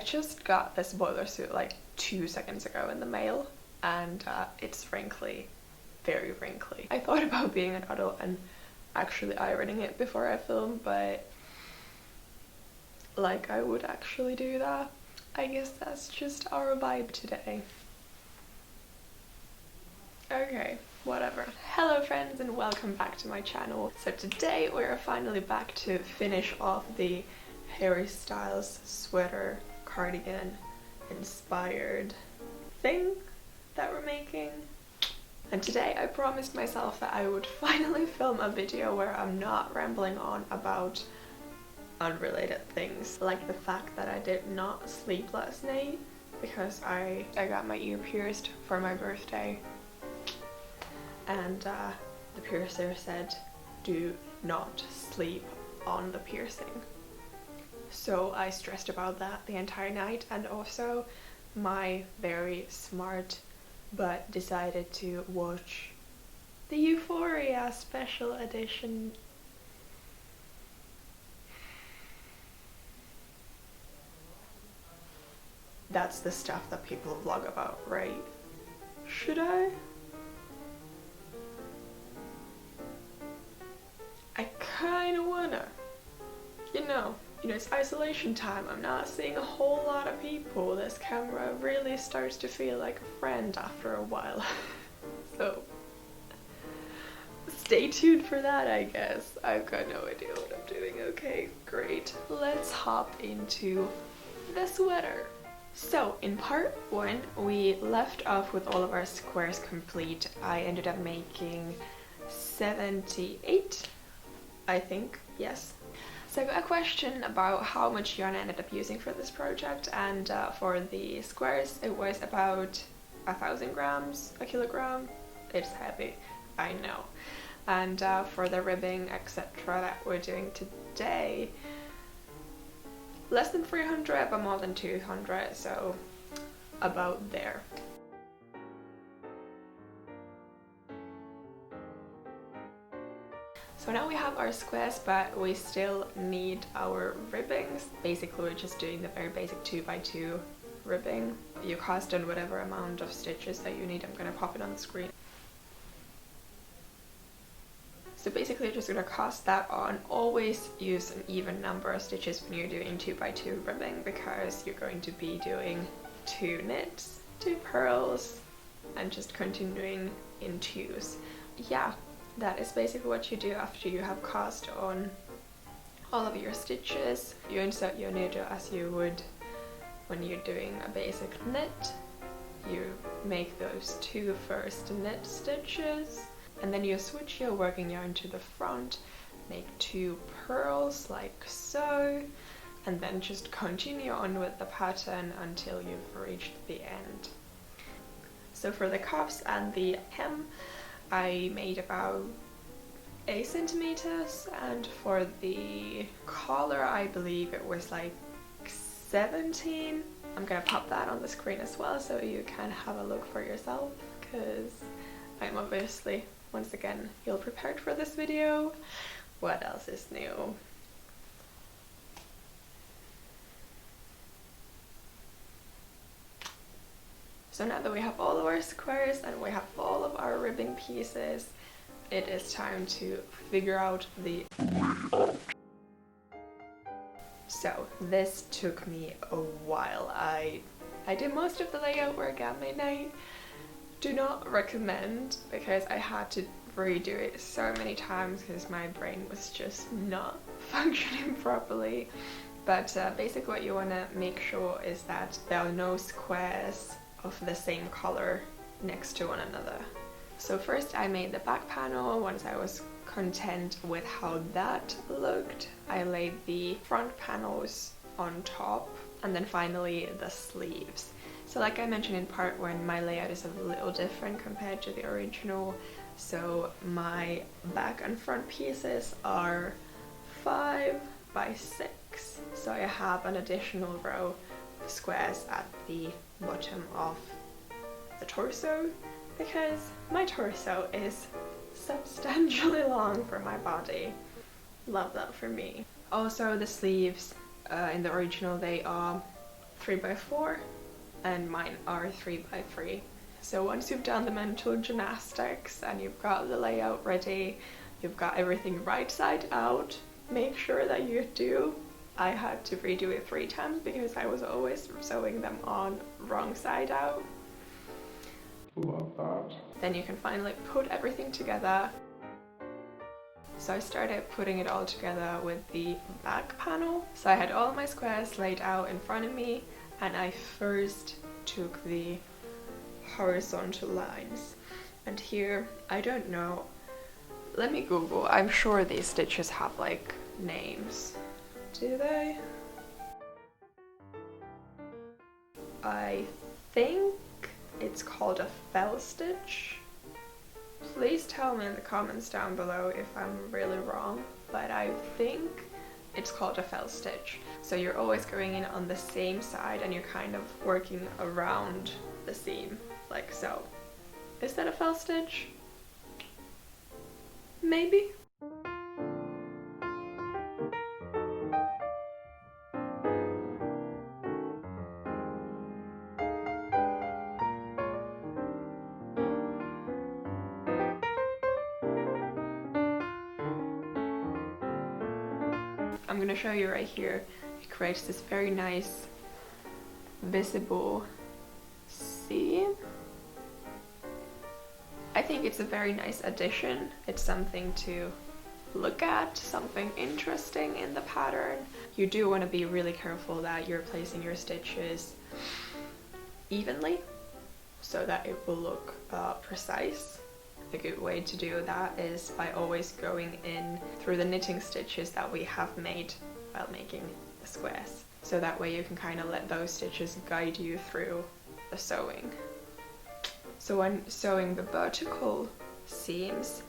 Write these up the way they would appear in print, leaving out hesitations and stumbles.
just got this boiler suit like 2 seconds ago in the mail, and it's wrinkly, very wrinkly. I thought about being an adult and actually ironing it before I film, but like I would actually do that. I guess that's just our vibe today. Okay, whatever. Hello friends and welcome back to my channel. So today we're finally back to finish off the Harry Styles sweater cardigan inspired thing that we're making. And today I promised myself that I would finally film a video where I'm not rambling on about unrelated things, like the fact that I did not sleep last night because I got my ear pierced for my birthday, and the piercer said do not sleep on the piercing. So I stressed about that the entire night, and also my very smart butt decided to watch the Euphoria special edition. That's the stuff that people vlog about, right? Should I? I kinda wanna. You know, it's isolation time. I'm not seeing a whole lot of people. This camera really starts to feel like a friend after a while. So, stay tuned for that, I guess. I've got no idea what I'm doing. Okay, great. Let's hop into the sweater. So, in part 1, we left off with all of our squares complete. I ended up making 78, I think, yes. So I got a question about how much yarn I ended up using for this project, and for the squares it was about 1,000 grams, a kilogram. It's heavy, I know. And for the ribbing, etc. that we're doing today, less than 300 but more than 200, so about there. So now we have our squares, but we still need our ribbings. Basically we're just doing the very basic 2x2 ribbing. You cast on whatever amount of stitches that you need. I'm gonna pop it on the screen. So basically you're just gonna cast that on. Always use an even number of stitches when you're doing 2x2 ribbing, because you're going to be doing 2 knits, 2 purls, and just continuing in 2s. Yeah. That is basically what you do after you have cast on all of your stitches. You insert your needle as you would when you're doing a basic knit. You make those 2 first knit stitches, and then you switch your working yarn to the front, make 2 purls like so, and then just continue on with the pattern until you've reached the end. So for the cuffs and the hem, I made about 8 centimeters, and for the collar I believe it was like 17. I'm gonna pop that on the screen as well so you can have a look for yourself, because I'm obviously once again ill prepared for this video. What else is new? So now that we have all of our squares and we have all of our ribbing pieces, it is time to figure out the... So this took me a while. I did most of the layout work at midnight. Do not recommend, because I had to redo it so many times because my brain was just not functioning properly. But basically what you want to make sure is that there are no squares of the same color next to one another. So first I made the back panel. Once I was content with how that looked, I laid the front panels on top, and then finally the sleeves. So like I mentioned in part 1, my layout is a little different compared to the original. So my back and front pieces are 5 by 6. So I have an additional row of squares at the bottom of the torso, because my torso is substantially long for my body. Love that for me. Also the sleeves, in the original they are 3x4 and mine are 3x3. So once you've done the mental gymnastics and you've got the layout ready, you've got everything right side out, make sure that you do. I had to redo it 3 times because I was always sewing them on wrong side out. Love that. Then you can finally put everything together. So I started putting it all together with the back panel. So I had all my squares laid out in front of me, and I first took the horizontal lines. And here, I don't know, let me Google. I'm sure these stitches have like names. Do they? I think it's called a fell stitch. Please tell me in the comments down below if I'm really wrong, but I think it's called a fell stitch. So you're always going in on the same side and you're kind of working around the seam, like so. Is that a fell stitch? Maybe? I'm gonna show you right here. It creates this very nice visible seam. I think it's a very nice addition. It's something to look at, something interesting in the pattern. You do want to be really careful that you're placing your stitches evenly so that it will look precise. A good way to do that is by always going in through the knitting stitches that we have made while making the squares. So that way you can kind of let those stitches guide you through the sewing. So when sewing the vertical seams,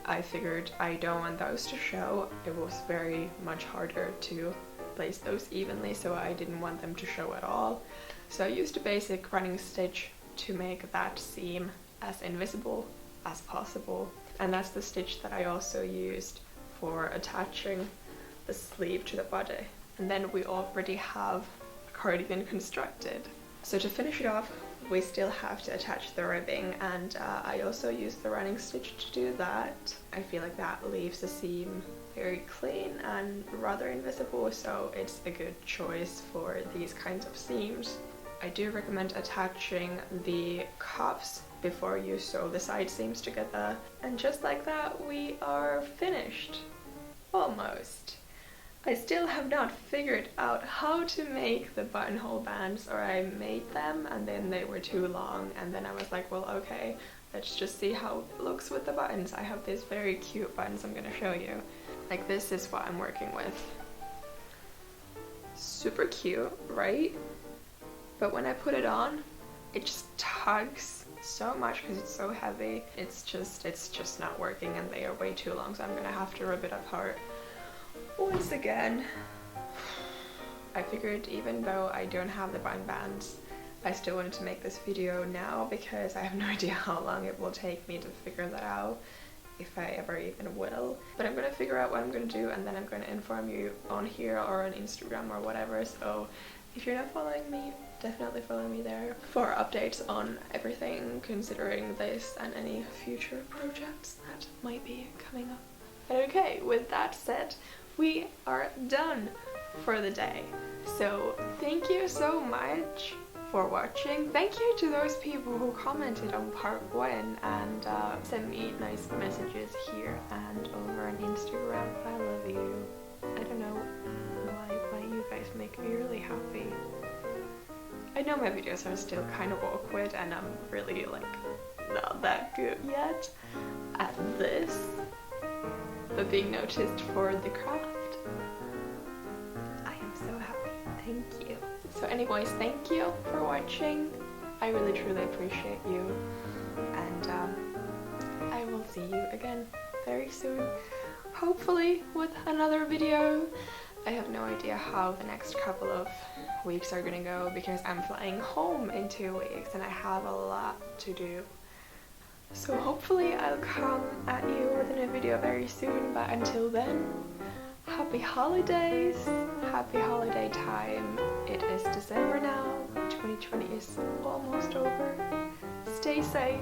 I figured I don't want those to show. It was very much harder to place those evenly, so I didn't want them to show at all. So I used a basic running stitch to make that seam as invisible as possible, and that's the stitch that I also used for attaching the sleeve to the body. And then we already have a cardigan constructed. So to finish it off, we still have to attach the ribbing, and I also used the running stitch to do that. I feel like that leaves the seam very clean and rather invisible, so it's a good choice for these kinds of seams. I do recommend attaching the cuffs before you sew the side seams together. And just like that, we are finished. Almost. I still have not figured out how to make the buttonhole bands, or I made them and then they were too long, and then I was like, well, okay, let's just see how it looks with the buttons. I have these very cute buttons I'm gonna show you. Like, this is what I'm working with. Super cute, right? But when I put it on, it just tugs so much because it's so heavy. It's just not working, and they are way too long, so I'm gonna have to rip it apart once again. I figured even though I don't have the button bands, I still wanted to make this video now because I have no idea how long it will take me to figure that out, if I ever even will. But I'm gonna figure out what I'm gonna do, and then I'm gonna inform you on here or on Instagram or whatever. So if you're not following me, definitely follow me there for updates on everything considering this and any future projects that might be coming up. But okay, with that said, we are done for the day. So thank you so much for watching. Thank you to those people who commented on part 1 and sent me nice messages here and over on Instagram. I love you. I don't know why you guys make me really happy. I know my videos are still kind of awkward and I'm really like not that good yet at this, but being noticed for the craft, I am so happy. Thank you. So anyways, thank you for watching. I really truly appreciate you, and I will see you again very soon, hopefully with another video. I have no idea how the next couple of weeks are gonna go because I'm flying home in 2 weeks and I have a lot to do. So hopefully I'll come at you with a new video very soon, but until then, happy holidays, happy holiday time. It is December now, 2020 is almost over. Stay safe,